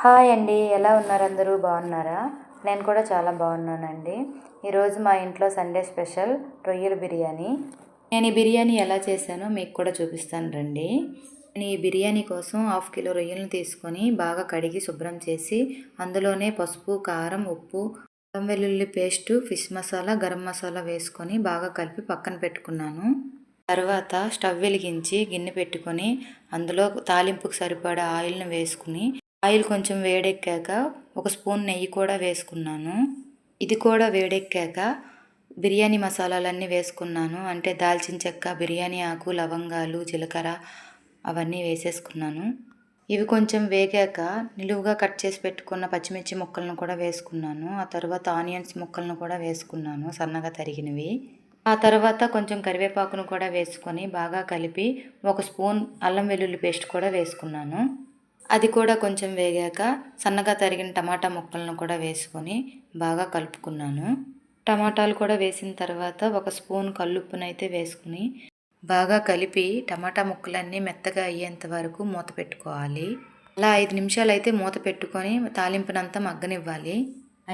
Hi అండి. ఎలా ఉన్నారు? అందరూ బాగున్నారా? నేను కూడా చాలా బాగున్నానండి. ఈరోజు మా ఇంట్లో సండే స్పెషల్ రొయ్యల బిర్యానీ. నేను ఈ బిర్యానీ ఎలా చేశానో మీకు కూడా చూపిస్తాను రండి. నేను ఈ బిర్యానీ కోసం 1/2 కిలో రొయ్యలను తీసుకొని బాగా కడిగి శుభ్రం చేసి అందులోనే పసుపు, కారం, ఉప్పు, అల్లం వెల్లుల్లి పేస్టు, ఫిష్ మసాలా, గరం మసాలా వేసుకొని బాగా కలిపి పక్కన పెట్టుకున్నాను. తర్వాత స్టవ్ వెలిగించి గిన్నె పెట్టుకొని అందులో తాలింపుకు సరిపడా ఆయిల్ని వేసుకుని ఆయిల్ కొంచెం వేడెక్కాక 1 స్పూన్ నెయ్యి కూడా వేసుకున్నాను. ఇది కూడా వేడెక్కాక బిర్యానీ మసాలాలన్నీ వేసుకున్నాను. అంటే దాల్చిన చెక్క, బిర్యానీ ఆకు, లవంగాలు, జీలకర్ర అవన్నీ వేసేసుకున్నాను. ఇవి కొంచెం వేగాక నిలువుగా కట్ చేసి పెట్టుకున్న పచ్చిమిర్చి ముక్కలను కూడా వేసుకున్నాను. ఆ తర్వాత ఆనియన్స్ ముక్కలను కూడా వేసుకున్నాను, సన్నగా తరిగినవి. ఆ తర్వాత కొంచెం కరివేపాకును కూడా వేసుకొని బాగా కలిపి 1 స్పూన్ అల్లం వెల్లుల్లి పేస్ట్ కూడా వేసుకున్నాను. అది కూడా కొంచెం వేగాక సన్నగా తరిగిన టమాటా ముక్కలను కూడా వేసుకొని బాగా కలుపుకున్నాను. టమాటాలు కూడా వేసిన తర్వాత 1 స్పూన్ కల్లుప్పునైతే వేసుకుని బాగా కలిపి టమాటా ముక్కలన్నీ మెత్తగా అయ్యేంత వరకు మూత పెట్టుకోవాలి. అలా 5 నిమిషాలు అయితే మూత పెట్టుకొని తాలింపునంతా మగ్గనివ్వాలి.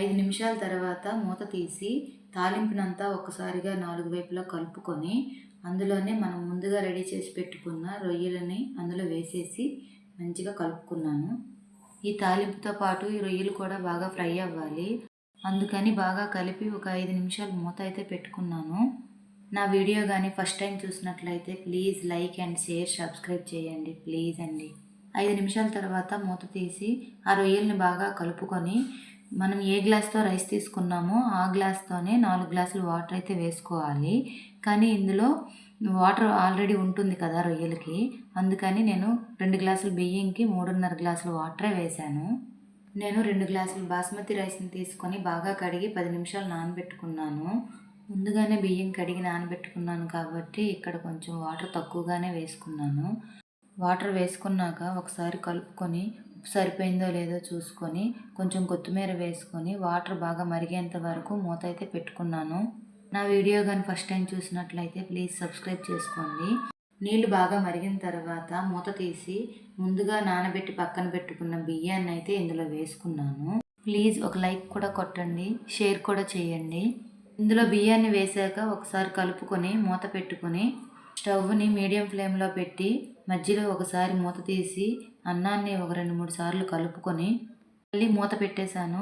5 నిమిషాల తర్వాత మూత తీసి తాలింపునంతా ఒకసారిగా 4 వైపులా కలుపుకొని అందులోనే మనం ముందుగా రెడీ చేసి పెట్టుకున్న రొయ్యలని అందులో వేసేసి మంచిగా కలుపుకున్నాను. ఈ తాలింపుతో పాటు ఈ రొయ్యలు కూడా బాగా ఫ్రై అవ్వాలి. అందుకని బాగా కలిపి ఒక 5 నిమిషాలు మూత అయితే పెట్టుకున్నాను. నా వీడియో కానీ ఫస్ట్ టైం చూసినట్లయితే please like and share, subscribe చేయండి ప్లీజ్ అండి. 5 నిమిషాల తర్వాత మూత తీసి ఆ రొయ్యల్ని బాగా కలుపుకొని మనం ఏ గ్లాస్తో రైస్ తీసుకున్నామో ఆ గ్లాస్తోనే 4 గ్లాసులు వాటర్ అయితే వేసుకోవాలి. కానీ ఇందులో వాటర్ ఆల్రెడీ ఉంటుంది కదా రొయ్యలకి, అందుకని నేను 2 గ్లాసులు బియ్యంకి 3.5 గ్లాసులు వాటరే వేశాను. నేను 2 గ్లాసులు బాస్మతి రైస్ని తీసుకొని బాగా కడిగి 10 నిమిషాలు నానబెట్టుకున్నాను. ముందుగానే బియ్యం కడిగి నానబెట్టుకున్నాను కాబట్టి ఇక్కడ కొంచెం వాటర్ తక్కువగానే వేసుకున్నాను. వాటర్ వేసుకున్నాక ఒకసారి కలుపుకొని ఉప్పు సరిపోయిందో లేదో చూసుకొని కొంచెం కొత్తిమీర వేసుకొని వాటర్ బాగా మరిగేంత వరకు మూత అయితే పెట్టుకున్నాను. నా వీడియో కానీ ఫస్ట్ టైం చూసినట్లయితే ప్లీజ్ సబ్స్క్రైబ్ చేసుకోండి. నీళ్లు బాగా మరిగిన తర్వాత మూత తీసి ముందుగా నానబెట్టి పక్కన పెట్టుకున్న బియ్యాన్ని అయితే ఇందులో వేసుకున్నాను. ప్లీజ్ ఒక లైక్ కూడా కొట్టండి, షేర్ కూడా చేయండి. ఇందులో బియ్యాన్ని వేసాక ఒకసారి కలుపుకొని మూత పెట్టుకొని స్టవ్ని మీడియం ఫ్లేమ్లో పెట్టి మధ్యలో ఒకసారి మూత తీసి అన్నాన్ని ఒక 2-3 సార్లు కలుపుకొని మళ్ళీ మూత పెట్టేశాను.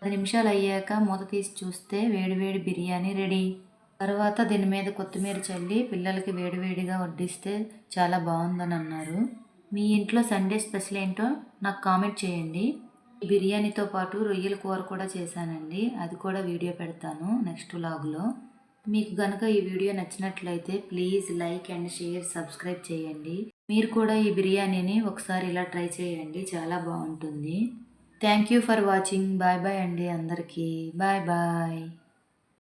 10 నిమిషాలు అయ్యాక మూత తీసి చూస్తే వేడివేడి బిర్యానీ రెడీ. తర్వాత దీని మీద కొత్తిమీర చల్లి పిల్లలకి వేడివేడిగా వడ్డిస్తే చాలా బాగుందని అన్నారు. మీ ఇంట్లో సండే స్పెషల్ ఏంటో నాకు కామెంట్ చేయండి. ఈ బిర్యానీతో పాటు రొయ్యల కూర కూడా చేశానండి, అది కూడా వీడియో పెడతాను నెక్స్ట్ వ్లాగ్లో. మీకు కనుక ఈ వీడియో నచ్చినట్లయితే please like and share, subscribe చేయండి. మీరు కూడా ఈ బిర్యానీని ఒకసారి ఇలా ట్రై చేయండి, చాలా బాగుంటుంది. Thank you for watching. Bye bye అండి అందరికీ. Bye bye.